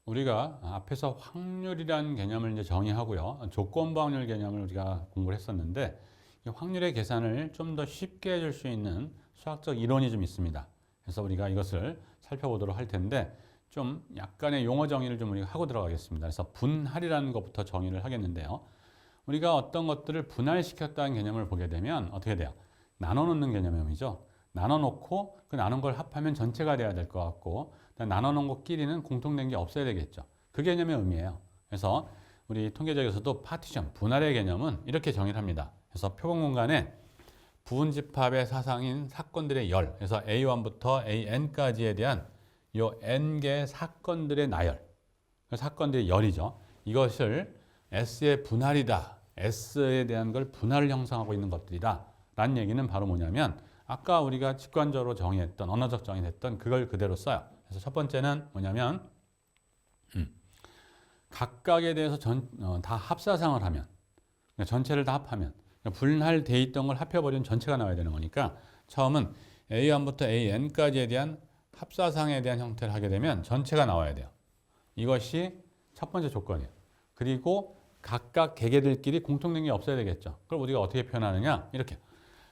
우리가 앞에서 확률이라는 개념을 이제 정의하고요. 조건부 확률 개념을 우리가 공부를 했었는데, 이 확률의 계산을 좀 더 쉽게 해줄 수 있는 수학적 이론이 좀 있습니다. 그래서 우리가 이것을 살펴보도록 할 텐데, 좀 약간의 용어 정의를 좀 우리가 하고 들어가겠습니다. 그래서 분할이라는 것부터 정의를 하겠는데요. 우리가 어떤 것들을 분할시켰다는 개념을 보게 되면 어떻게 돼요? 나눠 놓는 개념이죠. 나눠 놓고 그 나눈 걸 합하면 전체가 돼야 될 것 같고, 나눠 놓은 것끼리는 공통된 게 없어야 되겠죠. 그 개념의 의미예요. 그래서 우리 통계적에서도 파티션, 분할의 개념은 이렇게 정의를 합니다. 그래서 표본 공간에 부분집합의 사상인 사건들의 열, 그래서 A1부터 AN까지에 대한 요 N개의 사건들의 나열, 사건들의 열이죠. 이것을 S의 분할이다. S에 대한 걸 분할을 형성하고 있는 것들이다. 라는 얘기는 바로 뭐냐면 아까 우리가 직관적으로 정의했던, 언어적 정의했던 그걸 그대로 써요. 그래서 첫 번째는 뭐냐면 각각에 대해서 다 합사상을 하면, 그러니까 전체를 다 합하면, 그러니까 분할돼 있던 걸 합해버리면 전체가 나와야 되는 거니까 처음은 A1부터 AN까지에 대한 합사상에 대한 형태를 하게 되면 전체가 나와야 돼요. 이것이 첫 번째 조건이에요. 그리고 각각 개개들끼리 공통된 게 없어야 되겠죠. 그럼 우리가 어떻게 표현하느냐? 이렇게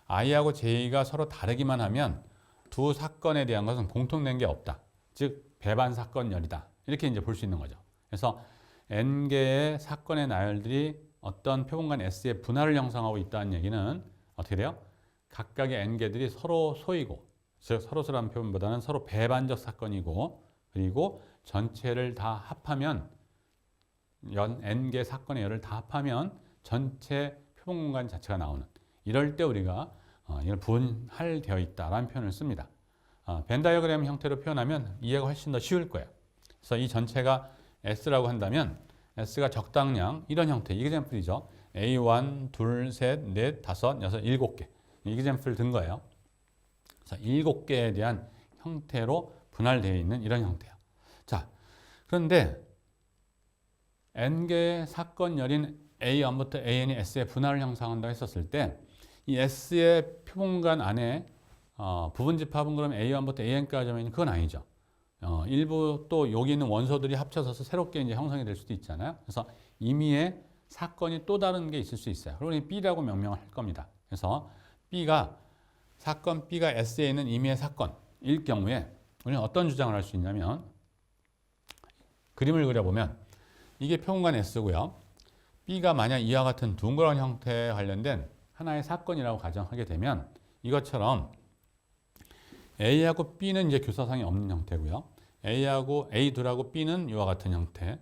I하고 J가 서로 다르기만 하면 두 사건에 대한 것은 공통된 게 없다. 즉 배반 사건열이다. 이렇게 이제 볼 수 있는 거죠. 그래서 N개의 사건의 나열들이 어떤 표본관 S의 분할을 형성하고 있다는 얘기는 어떻게 돼요? 각각의 N개들이 서로 소이고, 즉 서로서라는 표현보다는 서로 배반적 사건이고, 그리고 전체를 다 합하면 N개 사건의 열을 다 합하면 전체 표본 공간 자체가 나오는, 이럴 때 우리가 이걸 분할되어 있다라는 표현을 씁니다. 벤 다이어그램 형태로 표현하면 이해가 훨씬 더 쉬울 거예요. 그래서 이 전체가 S라고 한다면 S가 적당량 이런 형태, 이그젬플이죠. A1, 둘, 셋, 넷, 다섯, 여섯, 일곱 개. 이그젬플을 든 거예요. 그래서 일곱 개에 대한 형태로 분할되어 있는 이런 형태예요. 자, 그런데 N개의 사건열인 A1부터 AN이 S의 분할을 형성한다고 했었을 때 이 S의 표본관 안에 부분집합은 그럼 A1부터 AN까지 하면 그건 아니죠. 일부 또 여기 있는 원소들이 합쳐서 새롭게 이제 형성이 될 수도 있잖아요. 그래서 임의의 사건이 또 다른 게 있을 수 있어요. 그러니 B라고 명명을 할 겁니다. 그래서 사건 B가 S에 있는 임의의 사건일 경우에 우리는 어떤 주장을 할 수 있냐면, 그림을 그려보면 이게 표본관 S고요. B가 만약 이와 같은 둥그런 형태에 관련된 하나의 사건이라고 가정하게 되면 이것처럼 A하고 B는 이제 교사상이 없는 형태고요. A2하고 B는 이와 같은 형태,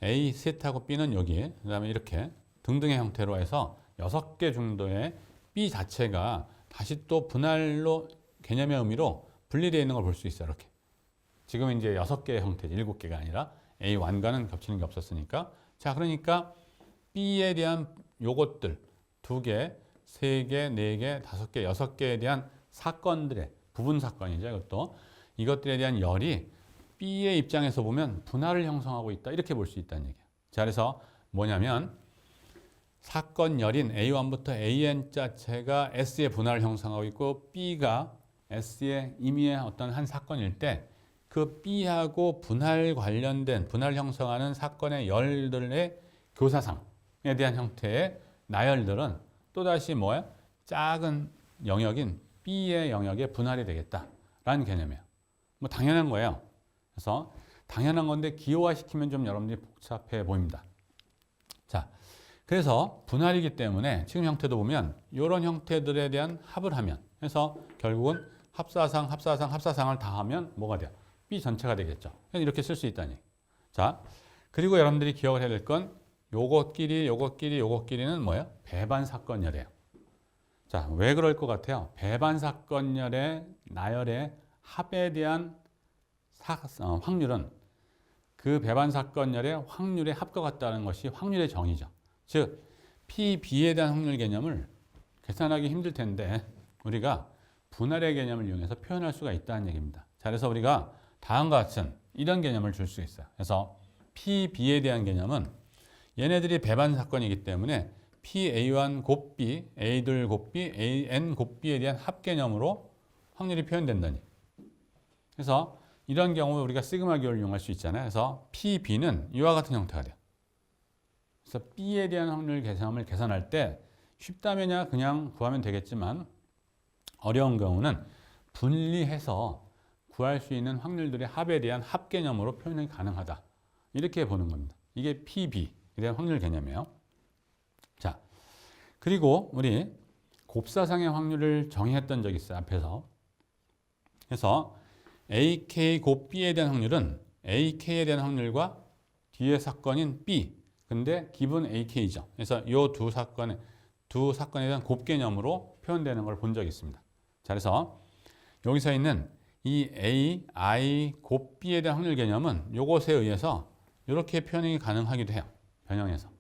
A3하고 B는 여기, 그 다음에 이렇게 등등의 형태로 해서 6개 정도의 B 자체가 다시 또 분할로 개념의 의미로 분리되어 있는 걸 볼 수 있어요. 이렇게. 지금 이제 6개의 형태지, 7개가 아니라 A1과는 겹치는 게 없었으니까. 자, 그러니까 B에 대한 요것들 2개, 3개, 4개, 5개, 6개에 대한 사건들의 부분 사건이죠. 이것들에 대한 열이 B의 입장에서 보면 분할을 형성하고 있다. 이렇게 볼 수 있다는 얘기예요. 자, 그래서 뭐냐면 사건 열인 A1부터 AN 자체가 S의 분할을 형성하고 있고 B가 S의 임의의 어떤 한 사건일 때 그 B하고 분할 관련된 분할 형성하는 사건의 열들의 교사상에 대한 형태의 나열들은 또다시 뭐예요? 작은 영역인 B의 영역에 분할이 되겠다라는 개념이에요. 뭐 당연한 거예요. 그래서 당연한 건데 기호화시키면 좀 여러분들이 복잡해 보입니다. 자, 그래서 분할이기 때문에 지금 형태도 보면 이런 형태들에 대한 합을 하면, 그래서 결국은 합사상을 다 하면 뭐가 돼요? B 전체가 되겠죠. 이렇게 쓸 수 있다니. 자, 그리고 여러분들이 기억을 해야 될 건 요것끼리는 뭐예요? 배반 사건열이에요. 자, 왜 그럴 것 같아요? 배반 사건열의 나열의 합에 대한 확률은 그 배반 사건열의 확률의 합과 같다는 것이 확률의 정의죠. 즉, P, B에 대한 확률 개념을 계산하기 힘들 텐데 우리가 분할의 개념을 이용해서 표현할 수가 있다는 얘기입니다. 자, 그래서 우리가 다음과 같은 이런 개념을 줄 수 있어요. 그래서 P, B에 대한 개념은 얘네들이 배반 사건이기 때문에 P, A1 곱 B, A2 곱 B, AN 곱 B에 대한 합 개념으로 확률이 표현된다니. 그래서 이런 경우에 우리가 시그마 기호를 이용할 수 있잖아요. 그래서 PB는 이와 같은 형태가 돼요. 그래서 B에 대한 확률 계산을 계산할 때 쉽다면야 그냥 구하면 되겠지만 어려운 경우는 분리해서 구할 수 있는 확률들의 합에 대한 합 개념으로 표현이 가능하다. 이렇게 보는 겁니다. 이게 PB에 대한 확률 개념이에요. 자, 그리고 우리 곱사상의 확률을 정의했던 적이 있어요. 앞에서. 그래서 AK 곱 B에 대한 확률은 AK에 대한 확률과 뒤에 사건인 B, 근데 기분 AK죠. 그래서 이 두 사건에 대한 곱 개념으로 표현되는 걸 본 적이 있습니다. 자, 그래서 여기서 있는 이 A, I 곱 B에 대한 확률 개념은 이것에 의해서 이렇게 표현이 가능하기도 해요. 변형해서.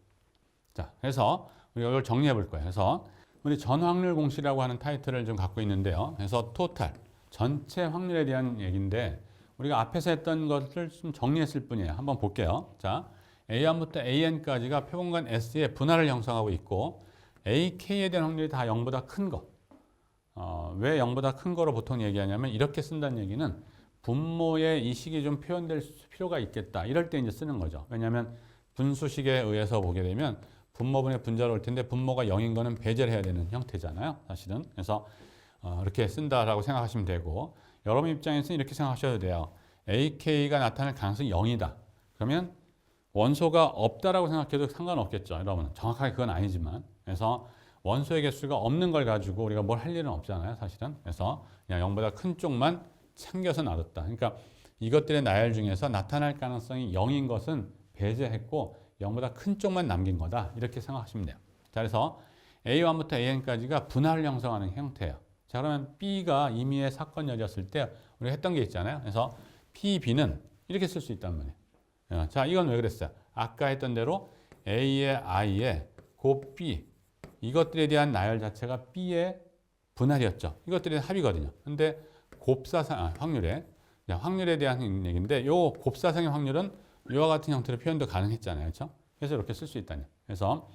자, 그래서 우리가 이걸 정리해 볼 거예요. 그래서 우리 전확률 공식이라고 하는 타이틀을 좀 갖고 있는데요. 그래서 토탈, 전체 확률에 대한 얘기인데 우리가 앞에서 했던 것을 좀 정리했을 뿐이에요. 한번 볼게요. 자, A1부터 AN까지가 표본관 S의 분할을 형성하고 있고 AK에 대한 확률이 다 0보다 큰 거. 왜 0보다 큰 거로 보통 얘기하냐면 이렇게 쓴다는 얘기는 분모의 이 식이 좀 표현될 필요가 있겠다. 이럴 때 이제 쓰는 거죠. 왜냐하면 분수식에 의해서 보게 되면 분모분의 분자로 올 텐데 분모가 0인 거는 배제를 해야 되는 형태잖아요. 사실은. 그래서 이렇게 쓴다라고 생각하시면 되고 여러분 입장에서는 이렇게 생각하셔도 돼요. AK가 나타날 가능성이 0이다. 그러면 원소가 없다라고 생각해도 상관없겠죠. 여러분 정확하게 그건 아니지만 그래서 원소의 개수가 없는 걸 가지고 우리가 뭘 할 일은 없잖아요. 사실은. 그래서 그냥 0보다 큰 쪽만 챙겨서 놔뒀다. 그러니까 이것들의 나열 중에서 나타날 가능성이 0인 것은 배제했고 0보다 큰 쪽만 남긴 거다. 이렇게 생각하시면 돼요. 자, 그래서 A1부터 AN까지가 분할을 형성하는 형태예요. 자, 그러면 B가 임의의 사건열이었을 때 우리가 했던 게 있잖아요. 그래서 PB는 이렇게 쓸 수 있단 말이에요. 자, 이건 왜 그랬어요? 아까 했던 대로 A의 I의 곱 B 이것들에 대한 나열 자체가 B의 분할이었죠. 이것들이 합이거든요. 근데 곱사상 확률에 대한 얘기인데 요 곱사상의 확률은 이와 같은 형태로 표현도 가능했잖아요. 그렇죠? 그래서 이렇게 쓸 수 있다는. 그래서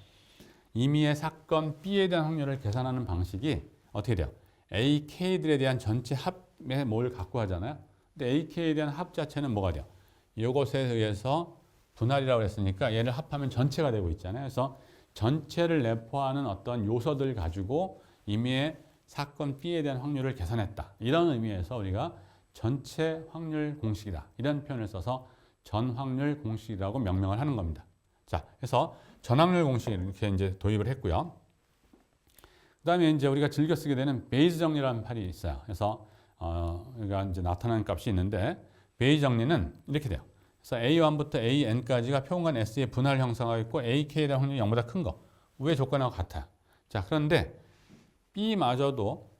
임의의 사건 B에 대한 확률을 계산하는 방식이 어떻게 돼요? AK들에 대한 전체 합에 뭘 갖고 하잖아요. 근데 AK에 대한 합 자체는 뭐가 돼요? 이것에 의해서 분할이라고 했으니까 얘를 합하면 전체가 되고 있잖아요. 그래서 전체를 내포하는 어떤 요소들 가지고 임의의 사건 B에 대한 확률을 계산했다. 이런 의미에서 우리가 전체 확률 공식이다. 이런 표현을 써서 전확률 공식이라고 명명을 하는 겁니다. 자, 그래서 전확률 공식 이렇게 이제 도입을 했고요. 그다음에 이제 우리가 즐겨 쓰게 되는 베이즈 정리라는 팔이 있어요. 그래서 우리가 이제 나타나는 값이 있는데 베이즈 정리는 이렇게 돼요. 그래서 A1부터 AN까지가 표본관 S의 분할 형성하고 있고 AK에 대한 확률이 0보다 큰 거. 우회 조건하고 같아요. 자, 그런데 B마저도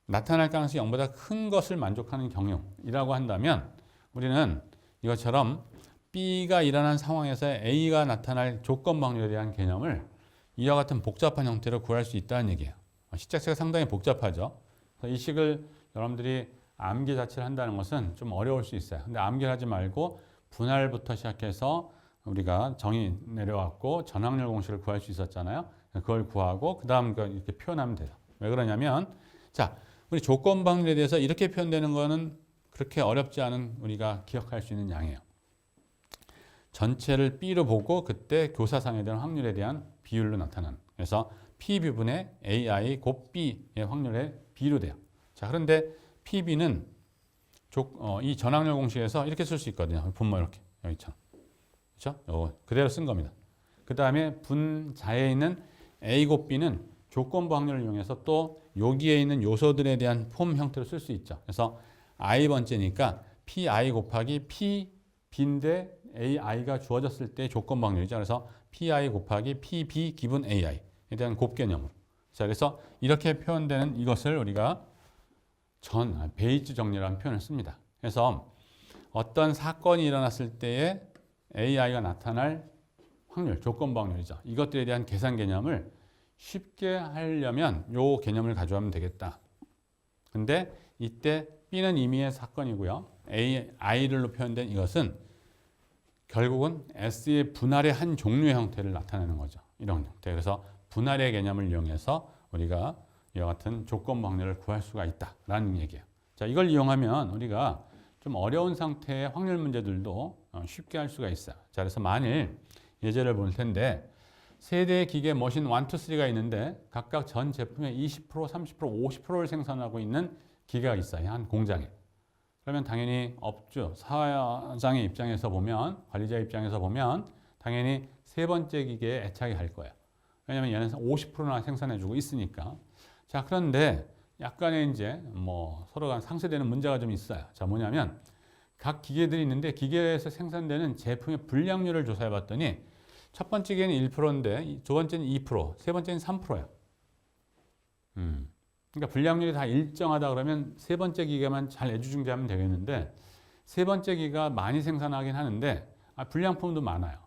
나타날 가능성이 0보다 큰 것을 만족하는 경우이라고 한다면 우리는 이것처럼 B가 일어난 상황에서 A가 나타날 조건 확률에 대한 개념을 이와 같은 복잡한 형태로 구할 수 있다는 얘기예요. 식 자체가 상당히 복잡하죠. 그래서 이 식을 여러분들이 암기 자체를 한다는 것은 좀 어려울 수 있어요. 근데 암기를 하지 말고 분할부터 시작해서 우리가 정의 내려왔고 전확률 공식을 구할 수 있었잖아요. 그걸 구하고 그 다음 이렇게 표현하면 돼요. 왜 그러냐면 자, 우리 조건 확률에 대해서 이렇게 표현되는 거는 그렇게 어렵지 않은 우리가 기억할 수 있는 양이에요. 전체를 B로 보고 그때 교사상에 대한 확률에 대한 비율로 나타나는. 그래서 PB분의 AI 곱 B의 확률의 B로 돼요. 자, 그런데 PB는 이 전확률 공식에서 이렇게 쓸 수 있거든요. 분모 이렇게 여기처럼. 그렇죠? 그대로 쓴 겁니다. 그 다음에 분자에 있는 A 곱 B는 조건부 확률을 이용해서 또 여기에 있는 요소들에 대한 폼 형태로 쓸 수 있죠. 그래서 i번째니까 PI 곱하기 PB인데 AI가 주어졌을 때 조건부 확률이죠. 그래서 PI 곱하기 PB 기분 AI에 대한 곱 개념으로. 자, 그래서 이렇게 표현되는 이것을 우리가 베이즈 정리라는 표현을 씁니다. 그래서 어떤 사건이 일어났을 때에 AI가 나타날 확률, 조건부 확률이죠. 이것들에 대한 계산 개념을 쉽게 하려면 이 개념을 가져가면 되겠다. 근데 이때 B는 임의의 사건이고요. I로 표현된 이것은 결국은 S의 분할의 한 종류의 형태를 나타내는 거죠. 이런 형태. 그래서 분할의 개념을 이용해서 우리가 이와 같은 조건부 확률을 구할 수가 있다라는 얘기예요. 자, 이걸 이용하면 우리가 좀 어려운 상태의 확률 문제들도 쉽게 할 수가 있어요. 자, 그래서 만일 예제를 볼 텐데 세 대의 기계 머신 1, 2, 3가 있는데 각각 전 제품의 20%, 30%, 50%를 생산하고 있는 기계가 있어요. 한 공장에. 그러면 당연히 업주, 사장의 입장에서 보면, 관리자 입장에서 보면 당연히 세 번째 기계에 애착이 갈 거예요. 왜냐하면 얘는 50%나 생산해주고 있으니까. 자, 그런데 약간의 이제 뭐 서로 간 상쇄되는 문제가 좀 있어요. 자, 뭐냐면 각 기계들이 있는데 기계에서 생산되는 제품의 분량률을 조사해 봤더니 첫 번째 기계는 1%인데 두 번째는 2%, 세 번째는 3%예요. 그러니까 분량률이 다 일정하다 그러면 세 번째 기계만 잘 애주중지하면 되겠는데 세 번째 기계가 많이 생산하긴 하는데 불량품도 많아요.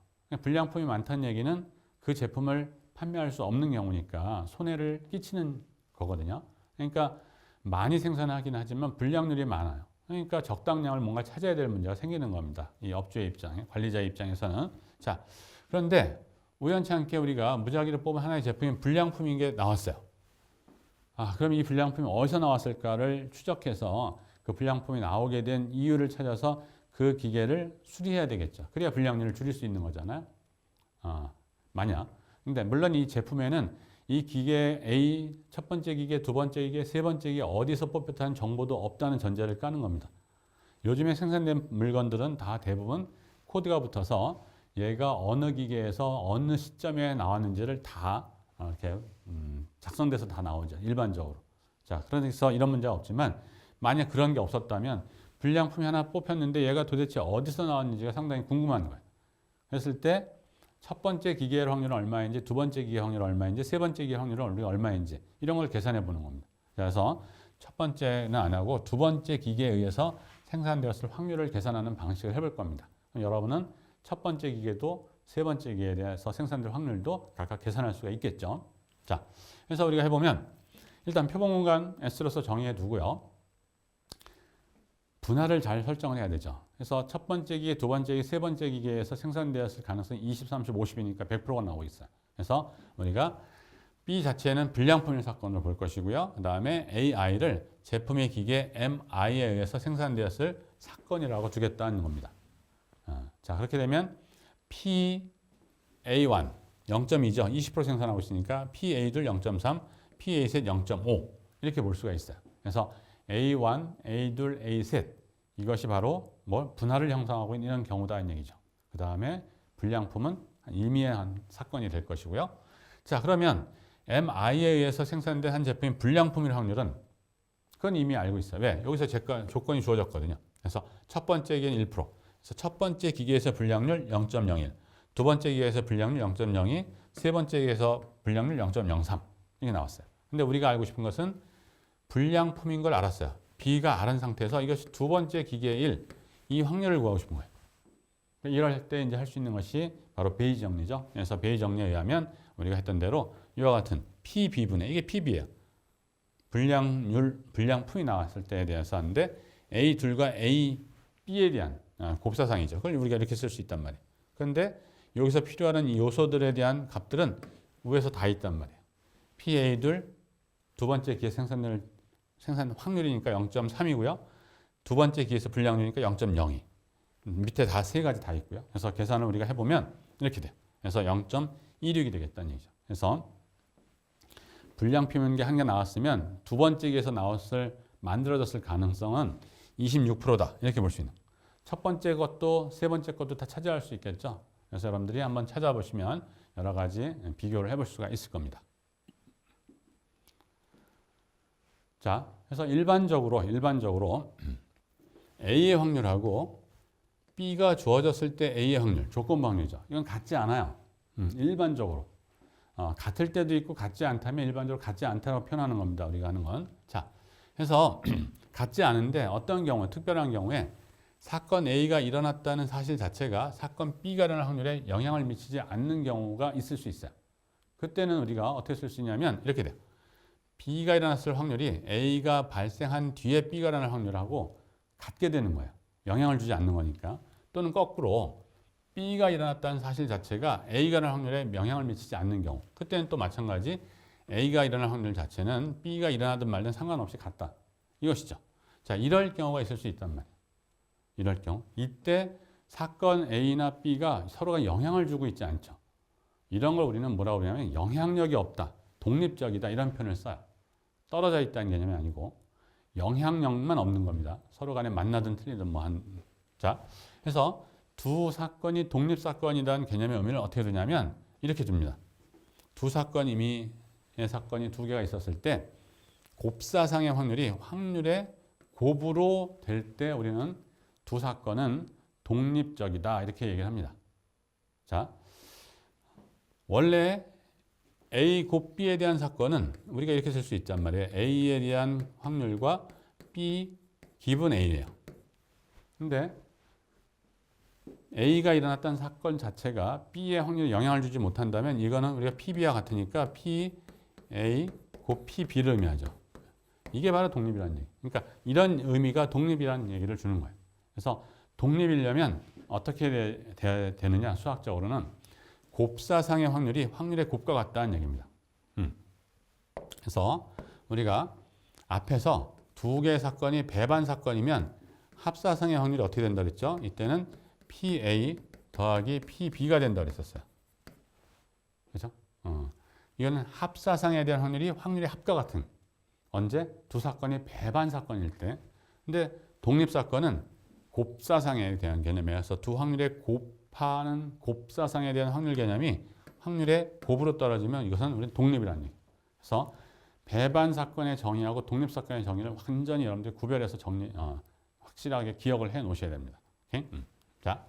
불량품이 많다는 얘기는 그 제품을 판매할 수 없는 경우니까 손해를 끼치는 거거든요. 그러니까 많이 생산하긴 하지만 불량률이 많아요. 그러니까 적당량을 뭔가 찾아야 될 문제가 생기는 겁니다. 이 업주의 입장에, 관리자의 입장에서는. 자, 그런데 우연치 않게 우리가 무작위로 뽑은 하나의 제품이 불량품인 게 나왔어요. 그럼 이 불량품이 어디서 나왔을까를 추적해서 그 불량품이 나오게 된 이유를 찾아서 그 기계를 수리해야 되겠죠. 그래야 불량률을 줄일 수 있는 거잖아요. 만약. 근데 물론 이 제품에는 이 기계 A 첫 번째 기계, 두 번째 기계, 세 번째 기계 어디서 뽑혔다는 정보도 없다는 전제를 까는 겁니다. 요즘에 생산된 물건들은 다 대부분 코드가 붙어서 얘가 어느 기계에서 어느 시점에 나왔는지를 다 이렇게 작성돼서 다 나오죠. 일반적으로. 자, 그래서 이런 문제가 없지만 만약 그런 게 없었다면 불량품이 하나 뽑혔는데 얘가 도대체 어디서 나왔는지가 상당히 궁금한 거예요. 그랬을 때 첫 번째 기계의 확률은 얼마인지, 두 번째 기계 확률은 얼마인지, 세 번째 기계 확률은 얼마인지 이런 걸 계산해 보는 겁니다. 그래서 첫 번째는 안 하고 두 번째 기계에 의해서 생산되었을 확률을 계산하는 방식을 해볼 겁니다. 여러분은 첫 번째 기계도 세 번째 기계에 대해서 생산될 확률도 각각 계산할 수가 있겠죠. 자, 그래서 우리가 해보면 일단 표본 공간 S로서 정의해 두고요. 분할을 잘 설정을 해야 되죠. 그래서 첫 번째 기계, 두 번째 기계, 세 번째 기계에서 생산되었을 가능성이 20, 30, 50이니까 100%가 나오고 있어요. 그래서 우리가 B 자체는 불량품일 사건을 볼 것이고요. 그 다음에 AI를 제품의 기계 MI에 의해서 생산되었을 사건이라고 주겠다는 겁니다. 자, 그렇게 되면 PA1 0.2죠. 20% 생산하고 있으니까 PA2 0.3, PA3 0.5 이렇게 볼 수가 있어요. 그래서 A1, A2, A3 이것이 바로 분할을 형성하고 있는 이런 경우다는 얘기죠. 그 다음에 불량품은 임의한 사건이 될 것이고요. 자, 그러면 MI에 의해서 생산된 한 제품이 불량품일 확률은 그건 이미 알고 있어요. 왜? 여기서 조건이 주어졌거든요. 그래서 첫 번째 기계는 1%. 그래서 첫 번째 기계에서 불량률 0.01, 두 번째 기계에서 불량률 0.02, 세 번째 기계에서 불량률 0.03 이게 나왔어요. 근데 우리가 알고 싶은 것은 불량품인 걸 알았어요. B가 알은 상태에서 이것이 두 번째 기계의 1, 이 확률을 구하고 싶은 거예요. 이럴 때 이제 할 수 있는 것이 바로 베이지 정리죠. 그래서 베이지 정리에 의하면 우리가 했던 대로 이와 같은 PB분의 이게 PB예요. 불량품이 나왔을 때에 대해서 하는데 A2과 AB에 대한 곱사상이죠. 그걸 우리가 이렇게 쓸 수 있단 말이에요. 그런데 여기서 필요한 이 요소들에 대한 값들은 위에서 다 있단 말이에요. PA2 두 번째 기계 생산 확률이니까 0.3이고요. 두 번째 기계에서 불량률이니까 0.02. 밑에 다 세 가지 다 있고요. 그래서 계산을 우리가 해보면 이렇게 돼요. 그래서 0.26이 되겠다는 얘기죠. 그래서 불량품인 게 한 개 나왔으면 두 번째 기계에서 만들어졌을 가능성은 26%다. 이렇게 볼 수 있는. 첫 번째 것도 세 번째 것도 다 차지할 수 있겠죠. 그래서 여러분들이 한번 찾아보시면 여러 가지 비교를 해볼 수가 있을 겁니다. 자, 그래서 일반적으로 A의 확률하고 B가 주어졌을 때 A의 확률, 조건부 확률이죠. 이건 같지 않아요. 일반적으로. 같을 때도 있고 같지 않다면 일반적으로 같지 않다고 표현하는 겁니다. 우리가 하는 건. 자, 그래서 같지 않은데 어떤 경우, 특별한 경우에 사건 A가 일어났다는 사실 자체가 사건 B가 일어날 확률에 영향을 미치지 않는 경우가 있을 수 있어요. 그때는 우리가 어떻게 쓸 수 있냐면 이렇게 돼요. B가 일어났을 확률이 A가 발생한 뒤에 B가 일어날 확률하고 같게 되는 거예요. 영향을 주지 않는 거니까. 또는 거꾸로 B가 일어났다는 사실 자체가 A가 일어날 확률에 영향을 미치지 않는 경우. 그때는 또 마찬가지 A가 일어날 확률 자체는 B가 일어나든 말든 상관없이 같다. 이것이죠. 자, 이럴 경우가 있을 수 있단 말이에요. 이럴 경우 이때 사건 A나 B가 서로가 영향을 주고 있지 않죠. 이런 걸 우리는 뭐라고 그러냐면 영향력이 없다, 독립적이다 이런 표현을 써요. 떨어져 있다는 개념이 아니고 영향력만 없는 겁니다. 서로 간에 만나든 틀리든 자, 그래서 두 사건이 독립사건이라는 개념의 의미를 어떻게 두냐면 이렇게 줍니다. 두 사건 임의의 사건이 두 개가 있었을 때 곱사상의 확률의 곱으로 될 때 우리는 두 사건은 독립적이다 이렇게 얘기를 합니다. 자, 원래 A 곱 B에 대한 사건은 우리가 이렇게 쓸 수 있단 말이에요. A에 대한 확률과 B 기분 A예요. 근데 A가 일어났던 사건 자체가 B의 확률에 영향을 주지 못한다면 이거는 우리가 PB와 같으니까 PA 곱 PB를 의미하죠. 이게 바로 독립이라는 얘기. 그러니까 이런 의미가 독립이라는 얘기를 주는 거예요. 그래서 독립이려면 어떻게 되느냐 수학적으로는 곱사상의 확률의 곱과 같다는 얘기입니다. 그래서 우리가 앞에서 두 개의 사건이 배반 사건이면 합사상의 확률이 어떻게 된다 그랬죠? 이때는 PA 더하기 PB가 된다 그랬었어요. 그렇죠? 이거는 합사상에 대한 확률이 합과 같은 언제? 두 사건이 배반 사건일 때. 근데 독립사건은 곱사상에 대한 개념이어서 두 확률의 곱하는 곱사상에 대한 확률 개념이 확률의 곱으로 떨어지면 이것은 우리는 독립이라는 얘기. 그래서 배반 사건의 정의하고 독립 사건의 정의를 완전히 여러분들이 구별해서 확실하게 기억을 해 놓으셔야 됩니다. 오케이? 자,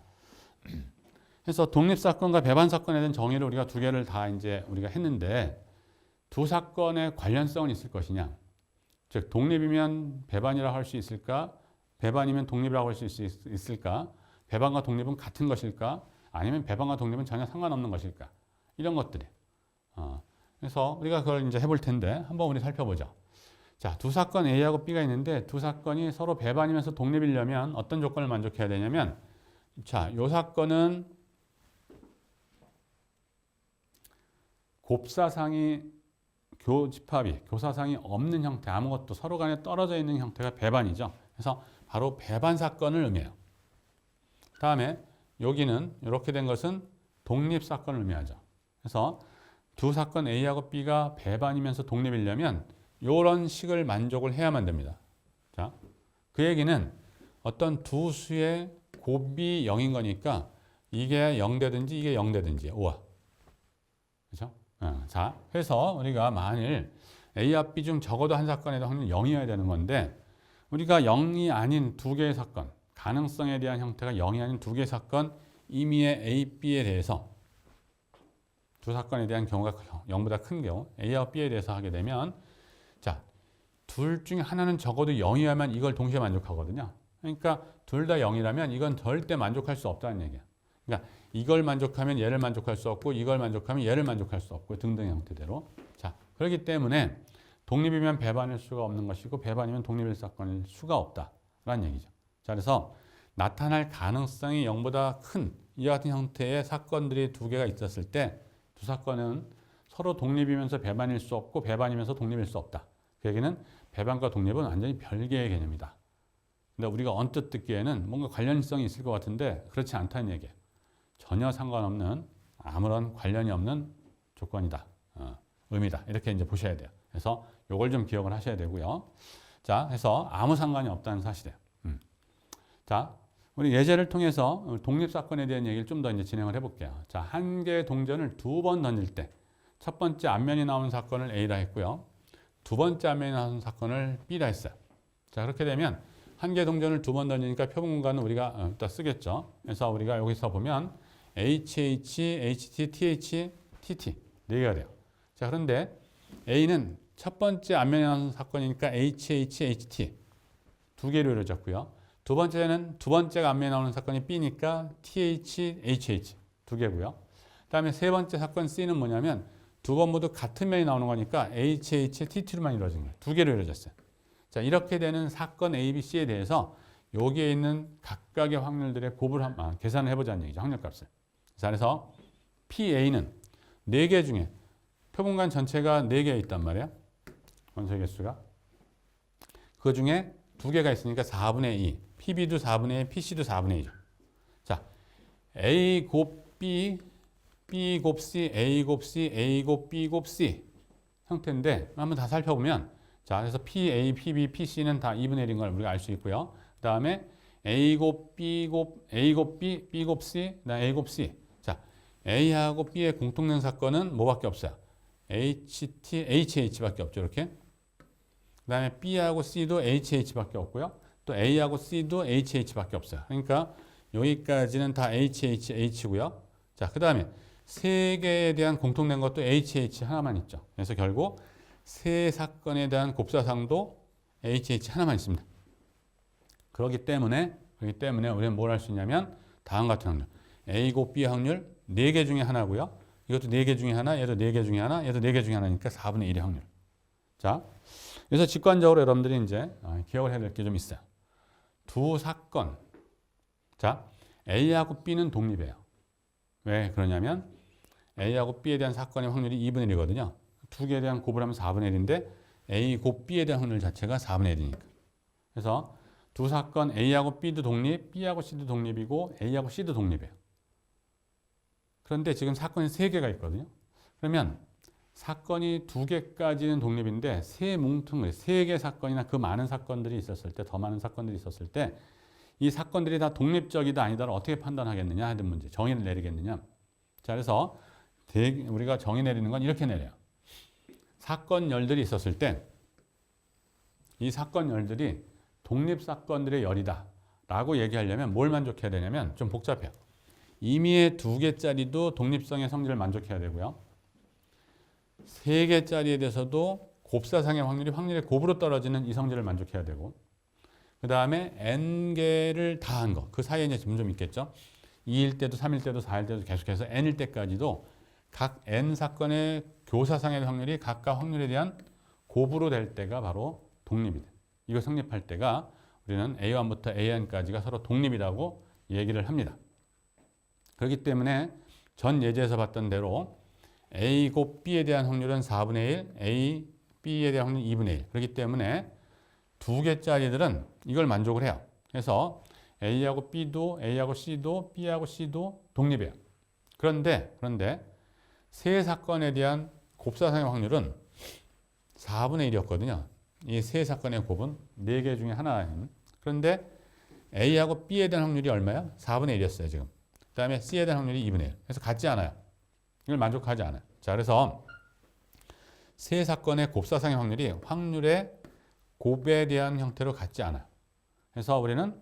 그래서 독립 사건과 배반 사건에 대한 정의를 우리가 두 개를 다 이제 우리가 했는데 두 사건의 관련성은 있을 것이냐? 즉 독립이면 배반이라고 할 수 있을까? 배반이면 독립이라고 할 수 있을까? 배반과 독립은 같은 것일까? 아니면 배반과 독립은 전혀 상관없는 것일까? 이런 것들이. 그래서 우리가 그걸 이제 해볼 텐데 한번 우리 살펴보죠. 자, 두 사건 A하고 B가 있는데 두 사건이 서로 배반이면서 독립이려면 어떤 조건을 만족해야 되냐면 자, 이 사건은 곱사상이 교집합이 교사상이 없는 형태 아무것도 서로 간에 떨어져 있는 형태가 배반이죠. 그래서 바로 배반 사건을 의미해요. 다음에 여기는 이렇게 된 것은 독립 사건을 의미하죠. 그래서 두 사건 A하고 B가 배반이면서 독립이려면 이런 식을 만족을 해야만 됩니다. 자, 그 얘기는 어떤 두 수의 곱이 0인 거니까 이게 0되든지 이게 0되든지 우와. 그렇죠? 자, 그래서 우리가 만일 A와 B 중 적어도 한 사건에도 확률이 0이어야 되는 건데 우리가 0이 아닌 두 개의 사건, 가능성에 대한 형태가 0이 아닌 두 개의 사건 임의의 A, B에 대해서 두 사건에 대한 경우가 0보다 큰 경우 A와 B에 대해서 하게 되면 자, 둘 중에 하나는 적어도 0이어야만 이걸 동시에 만족하거든요. 그러니까 둘 다 0이라면 이건 절대 만족할 수 없다는 얘기야. 그러니까 이걸 만족하면 얘를 만족할 수 없고 이걸 만족하면 얘를 만족할 수 없고 등등의 형태대로. 자, 그렇기 때문에 독립이면 배반일 수가 없는 것이고 배반이면 독립일 사건일 수가 없다라는 얘기죠. 자, 그래서 나타날 가능성이 0보다 큰 이와 같은 형태의 사건들이 두 개가 있었을 때 두 사건은 서로 독립이면서 배반일 수 없고 배반이면서 독립일 수 없다. 그 얘기는 배반과 독립은 완전히 별개의 개념이다. 근데 우리가 언뜻 듣기에는 뭔가 관련성이 있을 것 같은데 그렇지 않다는 얘기예요. 전혀 상관없는 아무런 관련이 없는 조건이다. 의미다. 이렇게 이제 보셔야 돼요. 그래서 요걸 좀 기억을 하셔야 되고요. 자, 해서 아무 상관이 없다는 사실이에요. 자, 우리 예제를 통해서 독립사건에 대한 얘기를 좀 더 이제 진행을 해볼게요. 자, 한 개의 동전을 두 번 던질 때 첫 번째 앞면이 나오는 사건을 A라 했고요. 두 번째 앞면이 나오는 사건을 B라 했어요. 자, 그렇게 되면 한 개의 동전을 두 번 던지니까 표본 공간은 우리가 일단 쓰겠죠. 그래서 우리가 여기서 보면 HH, HT, TH, TT 네 개가 돼요. 자, 그런데 A는 첫 번째 앞면에 나오는 사건이니까 HH, HT 두 개로 이루어졌고요. 두 번째는 두 번째가 앞면에 나오는 사건이 B니까 TH, HH 두 개고요. 그다음에 세 번째 사건 C는 뭐냐면 두 번 모두 같은 면이 나오는 거니까 HH, TT로만 이루어진 거예요. 두 개로 이루어졌어요. 자, 이렇게 되는 사건 A, B, C에 대해서 여기에 있는 각각의 확률들의 곱을 계산을 해보자는 얘기죠. 확률값을. 자, 그래서 PA는 4개 중에 표본관 전체가 4개 있단 말이에요. 원소의 개수가. 그 중에 2개가 있으니까 4분의 2. PB도 4분의 1, PC도 4분의 1이죠. 자, A 곱 B, B 곱 C, A 곱 C, A 곱 B 곱 C 형태인데 한번 다 살펴보면 자, 그래서 PA, PB, PC는 다 2분의 1인 걸 우리가 알 수 있고요. 그 다음에 A 곱 B 곱 A 곱 B, B 곱 C, 그다음 A 곱 C. 자, A하고 B의 공통된 사건은 뭐밖에 없어요? HH밖에 없죠. 이렇게. 그 다음에 B하고 C도 HH밖에 없고요. 또 A하고 C도 HH밖에 없어요. 그러니까 여기까지는 다 HH고요. 자, 그 다음에 세 개에 대한 공통된 것도 HH 하나만 있죠. 그래서 결국 세 사건에 대한 곱사상도 HH 하나만 있습니다. 그렇기 때문에 우리는 뭘 할 수 있냐면 다음 같은 확률. A 곱 B 확률 4개 중에 하나고요. 이것도 4개 중에 하나, 얘도 4개 중에 하나, 얘도 4개 중에 하나니까 4분의 1의 확률. 자, 그래서 직관적으로 여러분들이 이제 기억을 해야 될 게 좀 있어요. 두 사건. 자, A하고 B는 독립이에요. 왜 그러냐면 A하고 B에 대한 사건의 확률이 2분의 1이거든요. 두 개에 대한 곱을 하면 4분의 1인데 A 곱 B에 대한 확률 자체가 4분의 1이니까. 그래서 두 사건 A하고 B도 독립, B하고 C도 독립이고 A하고 C도 독립이에요. 그런데 지금 사건이 3개가 있거든요. 그러면 사건이 2개까지는 독립인데 세 뭉텅이 3개 사건이나 그 많은 사건들이 있었을 때, 더 많은 사건들이 있었을 때 이 사건들이 다 독립적이다 아니다를 어떻게 판단하겠느냐 하는 문제, 정의를 내리겠느냐. 자, 그래서 우리가 정의 내리는 건 이렇게 내려요. 사건 열들이 있었을 때 이 사건 열들이 독립사건들의 열이다 라고 얘기하려면 뭘 만족해야 되냐면 좀 복잡해요. 임의의 2개짜리도 독립성의 성질을 만족해야 되고요. 3개짜리에 대해서도 곱사상의 확률의 곱으로 떨어지는 이 성질을 만족해야 되고 그 다음에 n개를 다 한 거. 그 사이에 이제 점점 있겠죠. 2일 때도 3일 때도 4일 때도 계속해서 n일 때까지도 각 n 사건의 교사상의 확률이 각각 확률에 대한 곱으로 될 때가 바로 독립이 돼. 이거 성립할 때가 우리는 A1부터 AN까지가 서로 독립이라고 얘기를 합니다. 그렇기 때문에 전 예제에서 봤던 대로 A 곱 B에 대한 확률은 4분의 1, A, B에 대한 확률은 2분의 1. 그렇기 때문에 2개짜리들은 이걸 만족을 해요. 그래서 A하고 B도, A하고 C도, B하고 C도 독립이에요. 그런데 세 사건에 대한 곱사상의 확률은 4분의 1이었거든요. 이 세 사건의 곱은 4개 중에 하나예요. 그런데 A하고 B에 대한 확률이 얼마예요? 4분의 1이었어요, 지금. 그 다음에 C에 대한 확률이 2분의 1. 그래서 같지 않아요. 이걸 만족하지 않아요. 자, 그래서 세 사건의 곱사상의 확률이 확률의 곱에 대한 형태로 같지 않아요. 그래서 우리는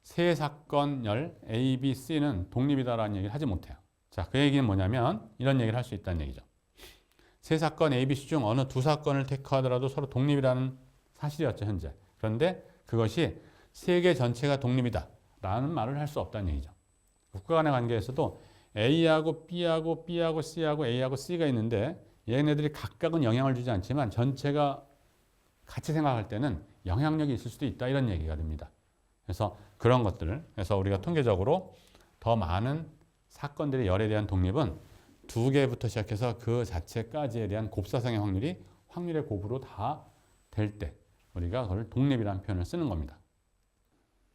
세 사건 열 A, B, C는 독립이다라는 얘기를 하지 못해요. 자, 그 얘기는 뭐냐면 이런 얘기를 할 수 있다는 얘기죠. 세 사건 A, B, C 중 어느 두 사건을 택하더라도 서로 독립이라는 사실이었죠, 현재. 그런데 그것이 세계 전체가 독립이다 라는 말을 할 수 없다는 얘기죠. 국가 간의 관계에서도 A하고 B하고 B하고 C하고 A하고 C가 있는데 얘네들이 각각은 영향을 주지 않지만 전체가 같이 생각할 때는 영향력이 있을 수도 있다 이런 얘기가 됩니다. 그래서 그런 것들을 그래서 우리가 통계적으로 더 많은 사건들의 열에 대한 독립은 2개부터 시작해서 그 자체까지에 대한 곱사상의 확률이 확률의 곱으로 다 될 때 우리가 그걸 독립이라는 표현을 쓰는 겁니다.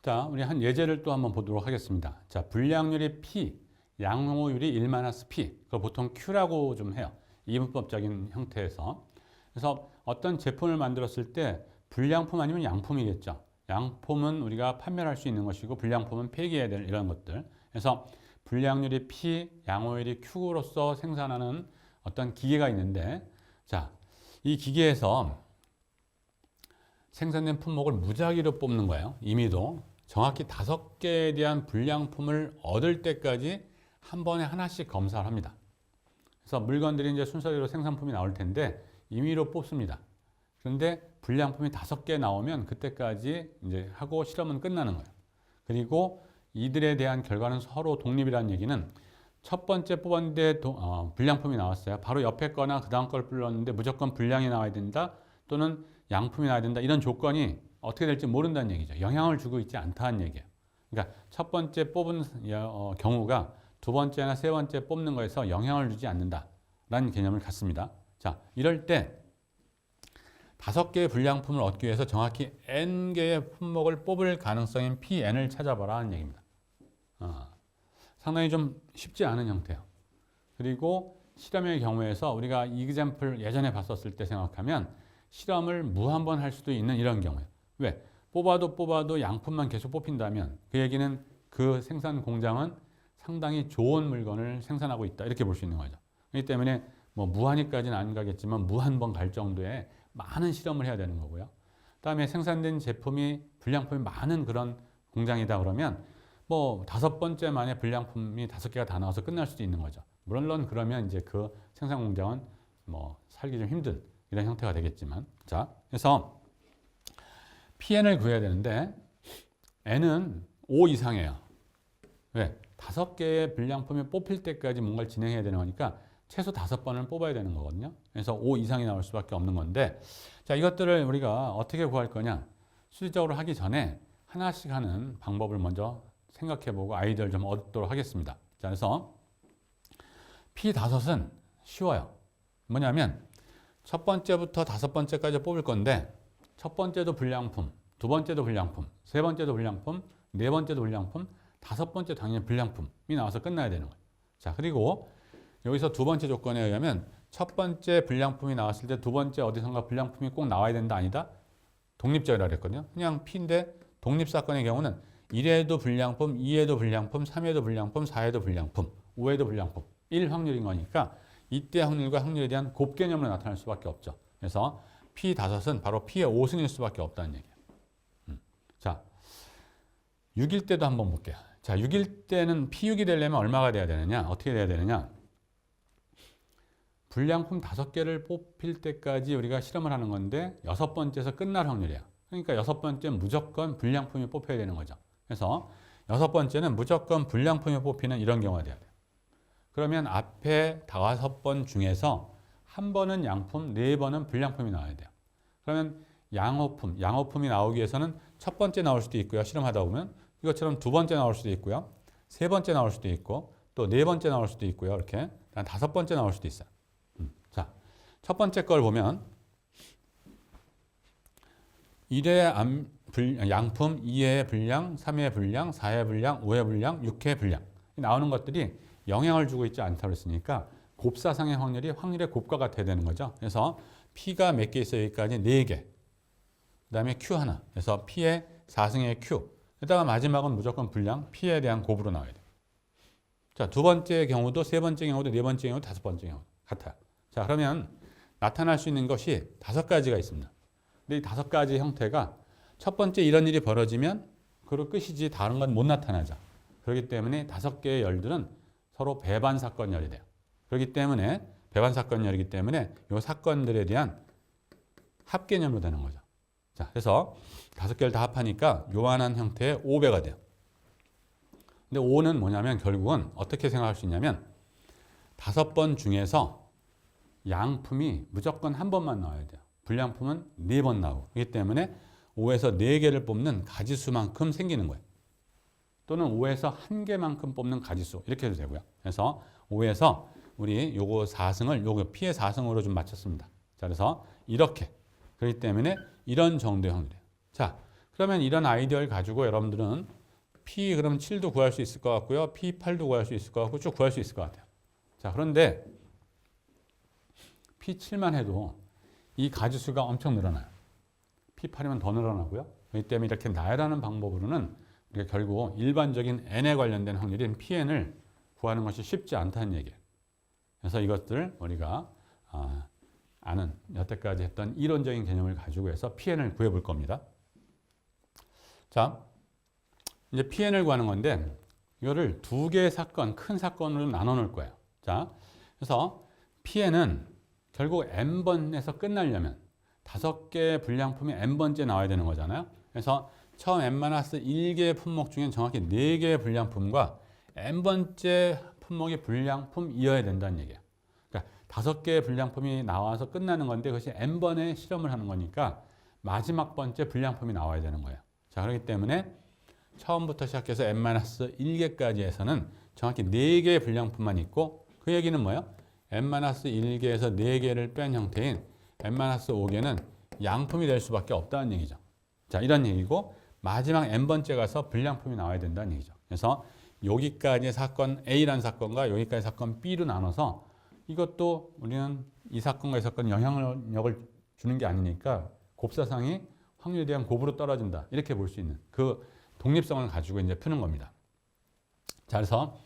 자, 우리 한 예제를 또 한번 보도록 하겠습니다. 자, 불량률이 P, 양호율이 1-P, 그걸 보통 Q라고 좀 해요. 이분법적인 형태에서. 그래서 어떤 제품을 만들었을 때 불량품 아니면 양품이겠죠. 양품은 우리가 판매를 할 수 있는 것이고 불량품은 폐기해야 될 이런 것들. 그래서 불량률이 P, 양호율이 Q로서 생산하는 어떤 기계가 있는데 자, 이 기계에서 생산된 품목을 무작위로 뽑는 거예요. 임의도 정확히 5개에 대한 불량품을 얻을 때까지 한 번에 하나씩 검사를 합니다. 그래서 물건들이 이제 순서대로 생산품이 나올 텐데 임의로 뽑습니다. 그런데 불량품이 5개 나오면 그때까지 이제 하고 실험은 끝나는 거예요. 그리고 이들에 대한 결과는 서로 독립이라는 얘기는 첫 번째 뽑았는데 불량품이 나왔어요. 바로 옆에 거나 그 다음 걸 불렀는데 무조건 불량이 나와야 된다 또는 양품이 나와야 된다 이런 조건이 어떻게 될지 모른다는 얘기죠. 영향을 주고 있지 않다는 얘기예요. 그러니까 첫 번째 뽑은 경우가 두 번째나 세 번째 뽑는 거에서 영향을 주지 않는다라는 개념을 갖습니다. 자, 이럴 때 5개의 불량품을 얻기 위해서 정확히 n개의 품목을 뽑을 가능성인 Pn을 찾아봐라 하는 얘기입니다. 상당히 좀 쉽지 않은 형태예요. 그리고 실험의 경우에서 우리가 이그젬플 예전에 봤었을 때 생각하면 실험을 무한번 할 수도 있는 이런 경우예요. 왜? 뽑아도 양품만 계속 뽑힌다면 그 얘기는 그 생산 공장은 상당히 좋은 물건을 생산하고 있다 이렇게 볼 수 있는 거죠. 그렇기 때문에 뭐 무한히까지는 안 가겠지만 무한번 갈 정도의 많은 실험을 해야 되는 거고요. 그다음에 생산된 제품이 불량품이 많은 그런 공장이다 그러면 뭐 5번째 만에 불량품이 5개가 다 나와서 끝날 수도 있는 거죠. 물론 그러면 이제 그 생산 공장은 뭐 살기 좀 힘든 이런 형태가 되겠지만, 자, 그래서 PN을 구해야 되는데 N은 5 이상이에요. 왜? 5개의 불량품이 뽑힐 때까지 뭔가를 진행해야 되는 거니까 최소 5번을 뽑아야 되는 거거든요. 그래서 5 이상이 나올 수밖에 없는 건데, 자, 이것들을 우리가 어떻게 구할 거냐? 수직적으로 하기 전에 하나씩 하는 방법을 먼저 생각해보고 아이디어를 좀 얻도록 하겠습니다. 자, 그래서 P5은 쉬워요. 뭐냐면 첫 번째부터 5번째까지 뽑을 건데 첫 번째도 불량품, 두 번째도 불량품, 세 번째도 불량품, 네 번째도 불량품, 5번째 당연히 불량품이 나와서 끝나야 되는 거예요. 자, 그리고 여기서 두 번째 조건에 의하면 첫 번째 불량품이 나왔을 때 두 번째 어디선가 불량품이 꼭 나와야 된다 아니다? 독립적이라고 했거든요. 그냥 P인데 독립사건의 경우는 1에도 불량품, 2에도 불량품, 3에도 불량품, 4에도 불량품, 5에도 불량품 1 확률인 거니까 이때 확률과 확률에 대한 곱개념으로 나타날 수밖에 없죠. 그래서 P5은 바로 P의 5승일 수밖에 없다는 얘기예요. 자, 6일 때도 한번 볼게요. 자, 6일 때는 P6이 되려면 얼마가 돼야 되느냐? 어떻게 돼야 되느냐? 불량품 5개를 뽑힐 때까지 우리가 실험을 하는 건데 6번째에서 끝날 확률이야. 그러니까 6번째는 무조건 불량품이 뽑혀야 되는 거죠. 그래서 6번째는 무조건 불량품이 뽑히는 이런 경우가 돼야 돼요. 그러면 앞에 5번 중에서 한 번은 양품, 4번은 불량품이 나와야 돼요. 그러면 양호품이 나오기 위해서는 첫 번째 나올 수도 있고요. 실험하다 보면 이것처럼 두 번째 나올 수도 있고요. 세 번째 나올 수도 있고 또 네 번째 나올 수도 있고요. 이렇게 5번째 나올 수도 있어요. 자, 첫 번째 걸 보면 1회 양품, 2회 불량, 3회 불량, 4회 불량, 5회 불량, 6회 불량 나오는 것들이 영향을 주고 있지 않다고 했으니까 곱사상의 확률의 곱과 같아야 되는 거죠. 그래서 P가 몇 개 있어요? 여기까지 4개. 그 다음에 Q 하나. 그래서 P의 4승의 Q. 그다가 마지막은 무조건 불량, P에 대한 곱으로 나와야 돼요. 자, 두 번째 경우도 세 번째 경우도 네 번째 경우도 5번째 경우도 같아요. 자, 그러면 나타날 수 있는 것이 5가지가 있습니다. 근데 이 5가지 형태가 첫 번째 이런 일이 벌어지면 그로 끝이지 다른 건 못 나타나죠. 그렇기 때문에 5개의 열들은 서로 배반 사건열이 돼요. 그렇기 때문에 배반 사건열이기 때문에 이 사건들에 대한 합개념으로 되는 거죠. 자, 그래서 5개를 다 합하니까 요한한 형태의 5배가 돼요. 근데 5는 뭐냐면 결국은 어떻게 생각할 수 있냐면 5번 중에서 양품이 무조건 한 번만 나와야 돼요. 불량품은 4번 나오고. 그렇기 때문에 5에서 4개를 뽑는 가지수만큼 생기는 거예요. 또는 5에서 1개만큼 뽑는 가지수 이렇게 해도 되고요. 그래서 5에서 우리 요거 4승을 요거 P의 4승으로 좀 맞췄습니다. 자, 그래서 이렇게 그렇기 때문에 이런 정도의 확률이에요. 자, 그러면 이런 아이디어를 가지고 여러분들은 P 그럼 7도 구할 수 있을 것 같고요. P8도 구할 수 있을 것 같고 쭉 구할 수 있을 것 같아요. 자, 그런데 P7만 해도 이 가지수가 엄청 늘어나요. P8이면 더 늘어나고요. 그렇기 때문에 이렇게 나열하는 방법으로는 우리가 결국 일반적인 N에 관련된 확률인 Pn을 구하는 것이 쉽지 않다는 얘기예요. 그래서 이것들 우리가 아는 여태까지 했던 이론적인 개념을 가지고 해서 Pn을 구해볼 겁니다. 자, 이제 Pn을 구하는 건데 이거를 2개의 사건, 큰 사건으로 나눠 놓을 거예요. 자, 그래서 Pn은 결국 N번에서 끝나려면 5개의 불량품이 N번째 나와야 되는 거잖아요. 그래서 처음 N-1개의 품목 중에 정확히 4개의 불량품과 N번째 품목이 불량품이어야 된다는 얘기예요. 그러니까 5개의 불량품이 나와서 끝나는 건데 그것이 N번의 실험을 하는 거니까 마지막 번째 불량품이 나와야 되는 거예요. 자, 그렇기 때문에 처음부터 시작해서 N-1개까지 해서는 정확히 4개의 불량품만 있고 그 얘기는 뭐예요? N-1개에서 4개를 뺀 형태인 N-5개는 양품이 될 수밖에 없다는 얘기죠. 자, 이런 얘기고 마지막 n번째 가서 불량품이 나와야 된다는 얘기죠. 그래서 여기까지 사건 A라는 사건과 여기까지 사건 B로 나눠서 이것도 우리는 이 사건과 이 사건 영향력을 주는 게 아니니까 곱사상이 확률에 대한 곱으로 떨어진다. 이렇게 볼 수 있는 그 독립성을 가지고 이제 푸는 겁니다. 자, 그래서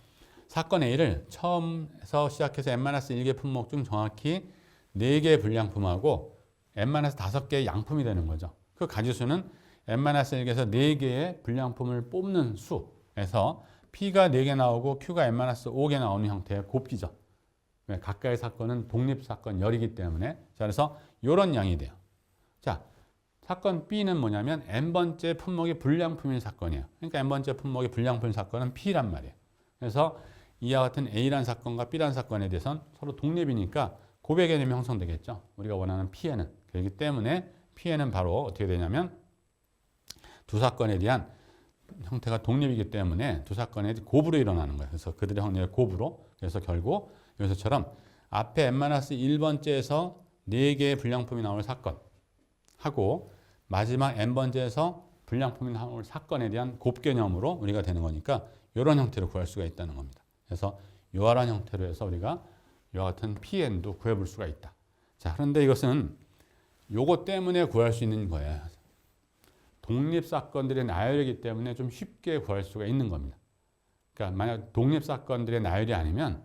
사건 A를 처음에서 시작해서 n-1개 품목 중 정확히 4개의 불량품하고 n-5개의 양품이 되는 거죠. 그 가지수는 n-1에서 4개의 불량품을 뽑는 수에서 P가 4개 나오고 Q가 n-5개 나오는 형태의 곱기죠. 각각의 사건은 독립사건 열이기 때문에. 자, 그래서 이런 양이 돼요. 자, 사건 B는 뭐냐면 n번째 품목이 불량품인 사건이에요. 그러니까 n번째 품목이 불량품인 사건은 P란 말이에요. 그래서 이와 같은 A란 사건과 B란 사건에 대해서는 서로 독립이니까 곱의 개념이 형성되겠죠. 우리가 원하는 P에는. 그렇기 때문에 P에는 바로 어떻게 되냐면 두 사건에 대한 형태가 독립이기 때문에 두 사건이 곱으로 일어나는 거예요. 그래서 그들의 확률이 곱으로. 그래서 결국 여기서처럼 앞에 n-1번째에서 4개의 불량품이 나올 사건 하고 마지막 n번째에서 불량품이 나올 사건에 대한 곱 개념으로 우리가 되는 거니까 이런 형태로 구할 수가 있다는 겁니다. 그래서 이러한 형태로 해서 우리가 이와 같은 PN도 구해볼 수가 있다. 자, 그런데 이것은 요거 때문에 구할 수 있는 거예요. 독립사건들의 나열이기 때문에 좀 쉽게 구할 수가 있는 겁니다. 그러니까 만약 독립사건들의 나열이 아니면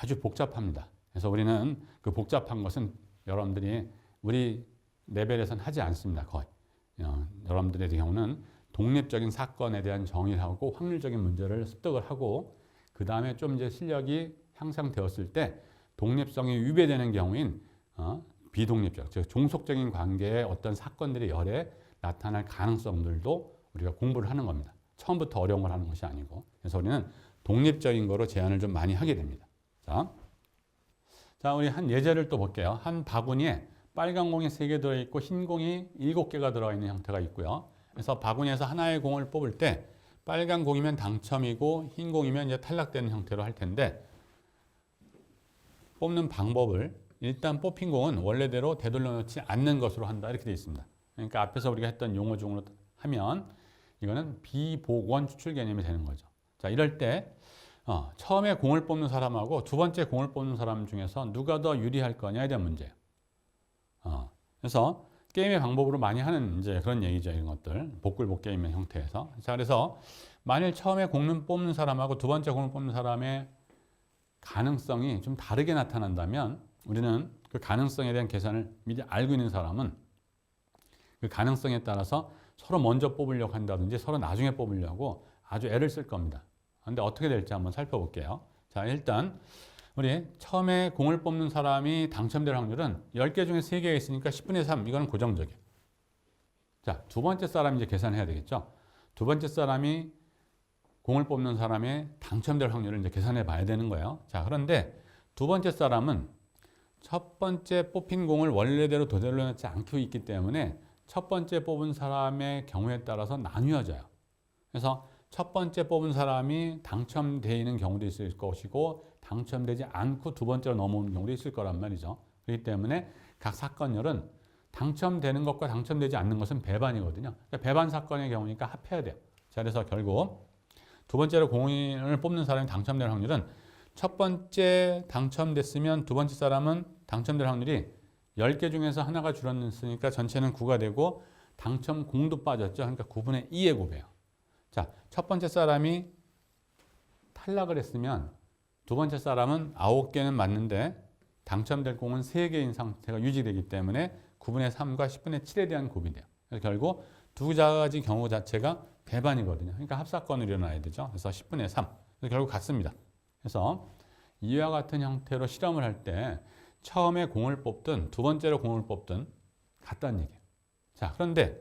아주 복잡합니다. 그래서 우리는 그 복잡한 것은 여러분들이 우리 레벨에서는 하지 않습니다. 거의. 여러분들의 경우는 독립적인 사건에 대한 정의를 하고 확률적인 문제를 습득을 하고 그 다음에 좀 이제 실력이 향상되었을 때 독립성이 위배되는 경우인 비독립적, 즉 종속적인 관계의 어떤 사건들의 열에 나타날 가능성들도 우리가 공부를 하는 겁니다. 처음부터 어려운 걸 하는 것이 아니고. 그래서 우리는 독립적인 거로 제안을 좀 많이 하게 됩니다. 자, 우리 한 예제를 또 볼게요. 한 바구니에 빨간 공이 3개 들어있고 흰 공이 7개가 들어있는 형태가 있고요. 그래서 바구니에서 하나의 공을 뽑을 때 빨간 공이면 당첨이고 흰 공이면 이제 탈락되는 형태로 할 텐데 뽑는 방법을 일단 뽑힌 공은 원래대로 되돌려 놓지 않는 것으로 한다. 이렇게 되어 있습니다. 그러니까 앞에서 우리가 했던 용어 중으로 하면 이거는 비복원 추출 개념이 되는 거죠. 자, 이럴 때 처음에 공을 뽑는 사람하고 두 번째 공을 뽑는 사람 중에서 누가 더 유리할 거냐에 대한 문제예요. 그래서 게임의 방법으로 많이 하는 이제 그런 얘기죠. 이런 것들. 복굴복 게임의 형태에서. 자, 그래서 만일 처음에 공을 뽑는 사람하고 두 번째 공을 뽑는 사람의 가능성이 좀 다르게 나타난다면 우리는 그 가능성에 대한 계산을 미리 알고 있는 사람은 그 가능성에 따라서 서로 먼저 뽑으려고 한다든지 서로 나중에 뽑으려고 아주 애를 쓸 겁니다. 그런데 어떻게 될지 한번 살펴볼게요. 자, 일단 우리 처음에 공을 뽑는 사람이 당첨될 확률은 10개 중에 3개가 있으니까 10분의 3. 이거는 고정적이에요. 자, 두 번째 사람이 이제 계산해야 되겠죠. 두 번째 사람이 공을 뽑는 사람의 당첨될 확률을 이제 계산해 봐야 되는 거예요. 자, 그런데 두 번째 사람은 첫 번째 뽑힌 공을 원래대로 되돌려 놓지 않고 있기 때문에 첫 번째 뽑은 사람의 경우에 따라서 나뉘어져요. 그래서 첫 번째 뽑은 사람이 당첨되는 경우도 있을 것이고 당첨되지 않고 두 번째로 넘어오는 경우도 있을 거란 말이죠. 그렇기 때문에 각 사건열은 당첨되는 것과 당첨되지 않는 것은 배반이거든요. 그러니까 배반 사건의 경우니까 합해야 돼요. 자, 그래서 결국 두 번째로 공을 뽑는 사람이 당첨될 확률은 첫 번째 당첨됐으면 두 번째 사람은 당첨될 확률이 10개 중에서 하나가 줄었으니까 전체는 9가 되고 당첨 공도 빠졌죠. 그러니까 9분의 2의 곱이에요. 자, 첫 번째 사람이 탈락을 했으면 두 번째 사람은 9개는 맞는데 당첨될 공은 3개인 상태가 유지되기 때문에 9분의 3과 10분의 7에 대한 곱이 돼요. 그래서 결국 두 가지 경우 자체가 배반이거든요. 그러니까 합사건으로 일어나야 되죠. 그래서 10분의 3. 그래서 결국 같습니다. 그래서 이와 같은 형태로 실험을 할 때 처음에 공을 뽑든 두 번째로 공을 뽑든 같다는 얘기예요. 자, 그런데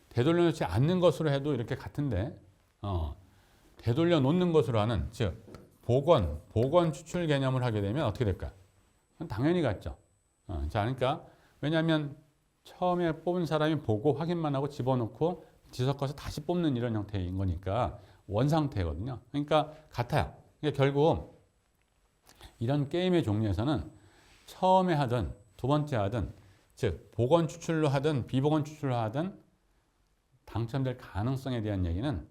되돌려 놓지 않는 것으로 해도 이렇게 같은데 되돌려 놓는 것으로 하는, 즉 복원 추출 개념을 하게 되면 어떻게 될까요? 당연히 같죠. 자, 그러니까 왜냐하면 처음에 뽑은 사람이 보고 확인만 하고 집어넣고 뒤섞어서 다시 뽑는 이런 형태인 거니까 원상태거든요. 그러니까 같아요. 그러니까 결국 이런 게임의 종류에서는 처음에 하든 두 번째 하든 즉 복원 추출로 하든 비복원 추출로 하든 당첨될 가능성에 대한 얘기는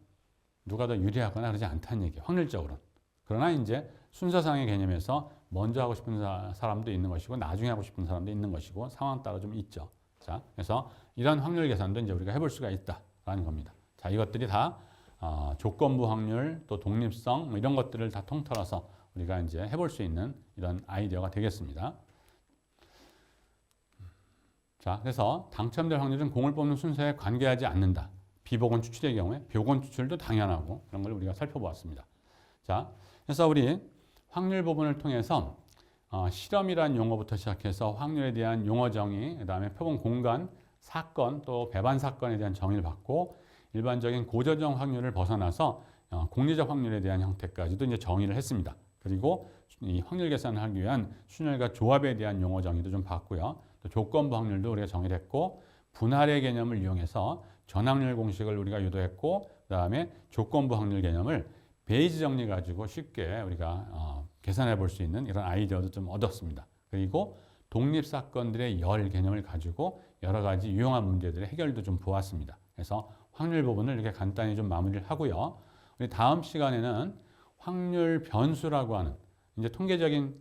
누가 더 유리하거나 그러지 않다는 얘기예요. 확률적으로. 그러나 이제 순서상의 개념에서 먼저 하고 싶은 사람도 있는 것이고 나중에 하고 싶은 사람도 있는 것이고 상황 따라 좀 있죠. 자, 그래서 이런 확률 계산도 이제 우리가 해볼 수가 있다라는 겁니다. 자, 이것들이 다 조건부 확률 또 독립성 뭐 이런 것들을 다 통틀어서 우리가 이제 해볼 수 있는 이런 아이디어가 되겠습니다. 자, 그래서 당첨될 확률은 공을 뽑는 순서에 관계하지 않는다. 비복원 추출의 경우에 복원 추출도 당연하고 그런 걸 우리가 살펴보았습니다. 자, 그래서 우리 확률 부분을 통해서 실험이라는 용어부터 시작해서 확률에 대한 용어 정의, 그다음에 표본 공간, 사건 또 배반 사건에 대한 정의를 받고 일반적인 고저정 확률을 벗어나서 공리적 확률에 대한 형태까지도 이제 정의를 했습니다. 그리고 이 확률 계산을 하기 위한 순열과 조합에 대한 용어 정의도 좀 봤고요. 또 조건부 확률도 우리가 정의를 했고 분할의 개념을 이용해서 전확률 공식을 우리가 유도했고 그다음에 조건부 확률 개념을 베이지 정리 가지고 쉽게 우리가 계산해 볼 수 있는 이런 아이디어도 좀 얻었습니다. 그리고 독립 사건들의 열 개념을 가지고 여러 가지 유용한 문제들의 해결도 좀 보았습니다. 그래서 확률 부분을 이렇게 간단히 좀 마무리를 하고요. 우리 다음 시간에는 확률 변수라고 하는 이제 통계적인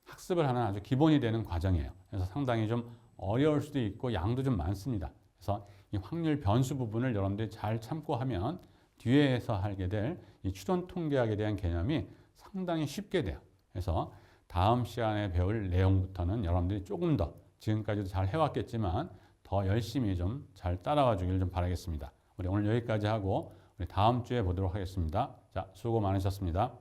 학습을 하는 아주 기본이 되는 과정이에요. 그래서 상당히 좀 어려울 수도 있고 양도 좀 많습니다. 그래서 이 확률 변수 부분을 여러분들이 잘 참고하면 뒤에서 하게 될 이 추론 통계학에 대한 개념이 상당히 쉽게 돼요. 그래서 다음 시간에 배울 내용부터는 여러분들이 조금 더 지금까지도 잘 해왔겠지만 더 열심히 좀 잘 따라와 주길 좀 바라겠습니다. 우리 오늘 여기까지 하고 우리 다음 주에 보도록 하겠습니다. 자, 수고 많으셨습니다.